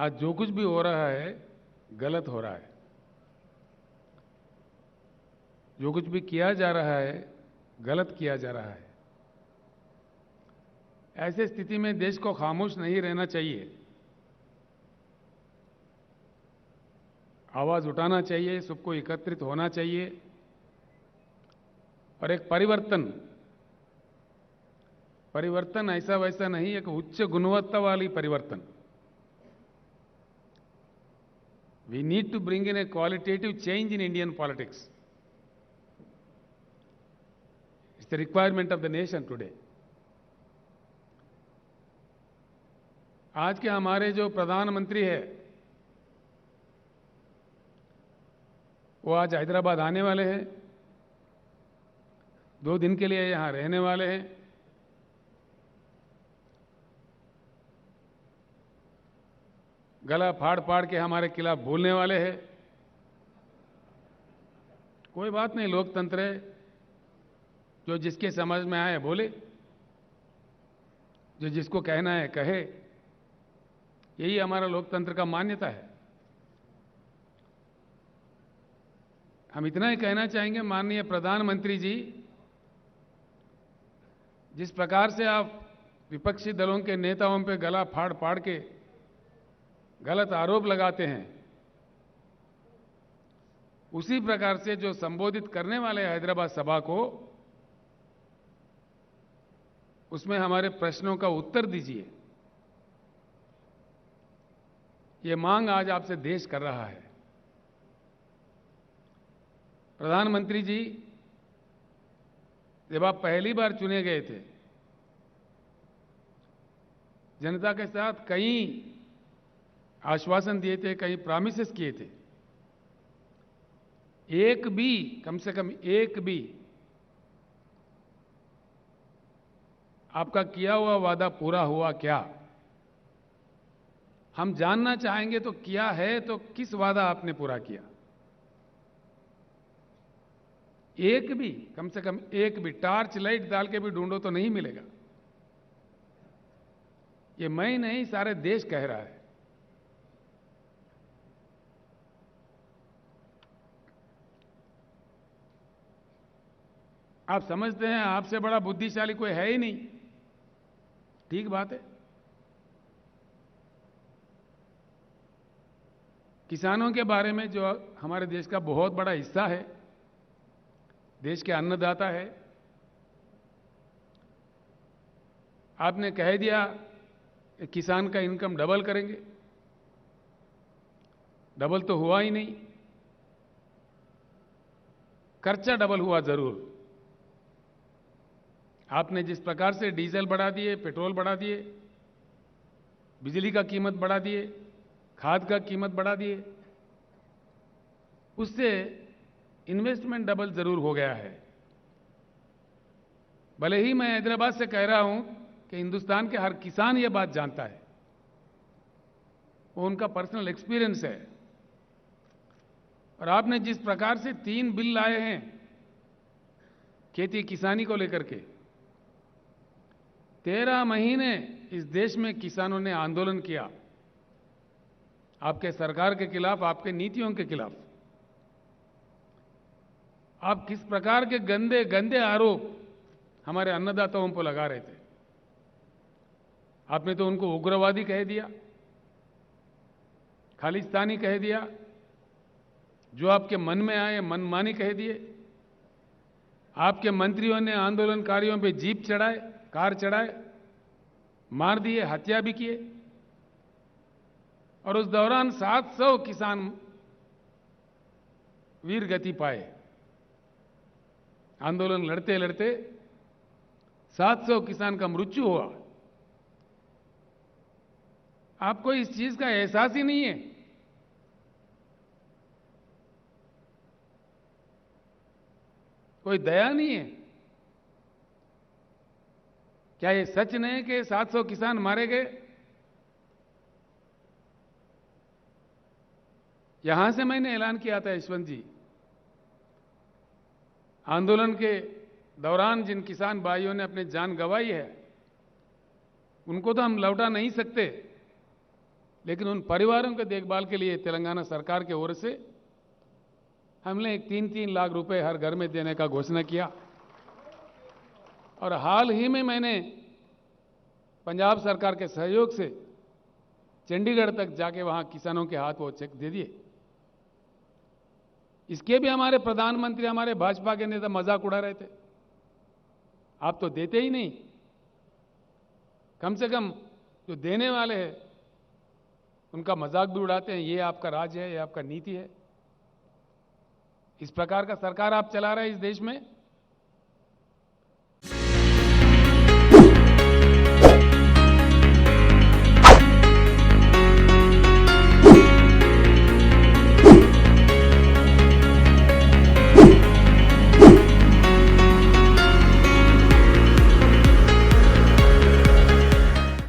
आज जो कुछ भी हो रहा है गलत हो रहा है। जो कुछ भी किया जा रहा है गलत किया जा रहा है। ऐसे स्थिति में देश को खामोश नहीं रहना चाहिए, आवाज उठाना चाहिए, सबको एकत्रित होना चाहिए और एक परिवर्तन ऐसा वैसा नहीं, एक उच्च गुणवत्ता वाली परिवर्तन। We need to bring in a qualitative change in Indian politics. It's the requirement of the nation today. आज के हमारे जो प्रधानमंत्री है वो आज हैदराबाद आने वाले हैं, 2 दिन के लिए यहां रहने वाले हैं। गला फाड़ फाड़ के हमारे खिलाफ बोलने वाले हैं। कोई बात नहीं, लोकतंत्र है, जो जिसके समझ में आए बोले, जो जिसको कहना है कहे। यही हमारा लोकतंत्र का मान्यता है। हम इतना ही कहना चाहेंगे, माननीय प्रधानमंत्री जी, जिस प्रकार से आप विपक्षी दलों के नेताओं पे गला फाड़ फाड़ के गलत आरोप लगाते हैं, उसी प्रकार से जो संबोधित करने वाले हैदराबाद सभा को, उसमें हमारे प्रश्नों का उत्तर दीजिए। ये मांग आज आपसे देश कर रहा है। प्रधानमंत्री जी, जब आप पहली बार चुने गए थे, जनता के साथ कई आश्वासन दिए थे, कई प्रॉमिसेस किए थे। एक भी, कम से कम एक भी आपका किया हुआ वादा पूरा हुआ क्या? हम जानना चाहेंगे। तो किया है तो किस वादा आपने पूरा किया? एक भी, कम से कम एक भी टार्च लाइट डाल के भी ढूंढो तो नहीं मिलेगा। ये मैं नहीं, सारे देश कह रहा है। आप समझते हैं आपसे बड़ा बुद्धिशाली कोई है ही नहीं। ठीक बात है। किसानों के बारे में, जो हमारे देश का बहुत बड़ा हिस्सा है, देश के अन्नदाता है, आपने कह दिया कि किसान का इनकम डबल करेंगे। डबल तो हुआ ही नहीं, खर्चा डबल हुआ जरूर। आपने जिस प्रकार से डीजल बढ़ा दिए, पेट्रोल बढ़ा दिए, बिजली का कीमत बढ़ा दिए, खाद का कीमत बढ़ा दिए, उससे इन्वेस्टमेंट डबल जरूर हो गया है। भले ही मैं हैदराबाद से कह रहा हूं कि हिंदुस्तान के हर किसान ये बात जानता है, वो उनका पर्सनल एक्सपीरियंस है। और आपने जिस प्रकार से 3 बिल लाए हैं खेती किसानी को लेकर के, 13 महीने इस देश में किसानों ने आंदोलन किया आपके सरकार के खिलाफ, आपके नीतियों के खिलाफ। आप किस प्रकार के गंदे गंदे आरोप हमारे अन्नदाताओं पर लगा रहे थे। आपने तो उनको उग्रवादी कह दिया, खालिस्तानी कह दिया, जो आपके मन में आए मनमानी कह दिए। आपके मंत्रियों ने आंदोलनकारियों पे जीप चढ़ाए, कार चढ़ाए, मार दिए, हत्या भी किए। और उस दौरान 700 किसान वीर गति पाए। आंदोलन लड़ते लड़ते 700 किसान का मृत्यु हुआ। आपको इस चीज का एहसास ही नहीं है। कोई दया नहीं है। क्या ये सच नहीं कि 700 किसान मारे गए? यहां से मैंने ऐलान किया था, यशवंत जी, आंदोलन के दौरान जिन किसान भाइयों ने अपनी जान गंवाई है, उनको तो हम लौटा नहीं सकते, लेकिन उन परिवारों के देखभाल के लिए तेलंगाना सरकार की ओर से हमने 3-3 लाख रुपए हर घर में देने का घोषणा किया। और हाल ही में मैंने पंजाब सरकार के सहयोग से चंडीगढ़ तक जाके वहां किसानों के हाथ वो चेक दे दिए। इसके भी हमारे प्रधानमंत्री, हमारे भाजपा के नेता मजाक उड़ा रहे थे, आप तो देते ही नहीं, कम से कम जो देने वाले हैं उनका मजाक भी उड़ाते हैं, ये आपका राज है, ये आपका नीति है। इस प्रकार का सरकार आप चला रहे हैं इस देश में।